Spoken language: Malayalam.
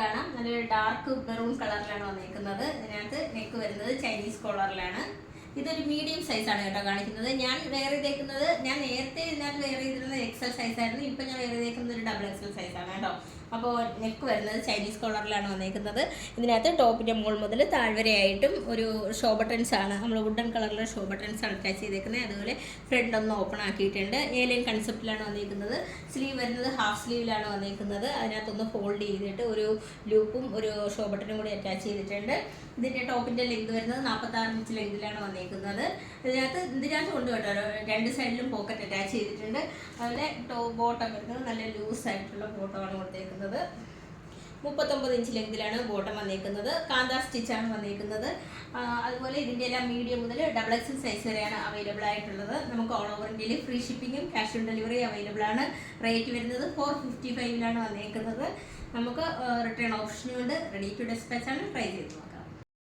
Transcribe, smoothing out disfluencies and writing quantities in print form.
കാണാം. നല്ലൊരു ഡാർക്ക് മെറൂൺ കളറിലാണ് വന്നിരിക്കുന്നത്. ഇതിനകത്ത് നെക്ക് വരുന്നത് ചൈനീസ് കോളറിലാണ്. ഇതൊരു മീഡിയം സൈസാണ് കേട്ടോ കാണിക്കുന്നത്. ഞാൻ വെയർ ചെയ്തേക്കുന്നത്, ഞാൻ നേരത്തെ ഇതിനകത്ത് വെയർ ചെയ്തിരുന്നത് എക്സൽ സൈസായിരുന്നു. ഇപ്പം ഞാൻ വെയർ ചെയ്തേക്കുന്നത് ഒരു ഡബിൾ എക്സൽ സൈസാണ് കേട്ടോ. അപ്പോൾ നെക്ക് വരുന്നത് ചൈനീസ് കോളറിലാണ് വന്നേക്കുന്നത്. ഇതിനകത്ത് ടോപ്പിൻ്റെ മുകൾ മുതൽ താഴ്വരയായിട്ടും ഒരു ഷോ ബട്ടൺസ് ആണ്, നമ്മൾ വുഡൻ കളറിലെ ഷോ ബട്ടൺസ് ആണ് അറ്റാച്ച് ചെയ്തേക്കുന്നത്. അതുപോലെ ഫ്രണ്ട് ഒന്ന് ഓപ്പൺ ആക്കിയിട്ടുണ്ട്. ഏലിയൻ കൺസെപ്റ്റിലാണ് വന്നിരിക്കുന്നത്. സ്ലീവ് വരുന്നത് ഹാഫ് സ്ലീവിലാണ് വന്നിരിക്കുന്നത്. അതിനകത്തൊന്ന് ഫോൾഡ് ചെയ്തിട്ട് ഒരു ലൂപ്പും ഒരു ഷോ ബട്ടണും കൂടി അറ്റാച്ച് ചെയ്തിട്ടുണ്ട്. ഇതിൻ്റെ ടോപ്പിൻ്റെ ലെങ്ത് വരുന്നത് 46 ഇഞ്ച് ലെങ്തിലാണ് വന്നിരിക്കുന്നത്. ഇതിനകത്ത് കൊണ്ട് കേട്ടോ രണ്ട് സൈഡിലും പോക്കറ്റ് അറ്റാച്ച് ചെയ്തിട്ടുണ്ട്. അതുപോലെ ബോട്ടം വരുന്നത് നല്ല ലൂസ് ആയിട്ടുള്ള ബോട്ടമാണ് കൊടുത്തേക്കുന്നത്. 39 ഇഞ്ച് ലെങ്തിലാണ് ബോട്ടം വന്നിരിക്കുന്നത്. കാന്ത സ്റ്റിച്ചാണ് വന്നിരിക്കുന്നത്. അതുപോലെ ഇതിൻ്റെ എല്ലാം മീഡിയം മുതൽ ഡബിൾ എക്സൽ സൈസ് വരെയാണ് അവൈലബിൾ ആയിട്ടുള്ളത്. നമുക്ക് ഓൾ ഓവർ ഇന്ത്യയിൽ ഫ്രീ ഷിപ്പിങ്ങും ക്യാഷ് ഓൺ ഡെലിവറി അവൈലബിൾ ആണ്. റേറ്റ് വരുന്നത് 455 വന്നിരിക്കുന്നത്. നമുക്ക് റിട്ടേൺ ഓപ്ഷനും ഉണ്ട്. റെഡി ടു ഡിസ്പാച്ച് ആണ്. ട്രൈ ചെയ്ത് നോക്കാം.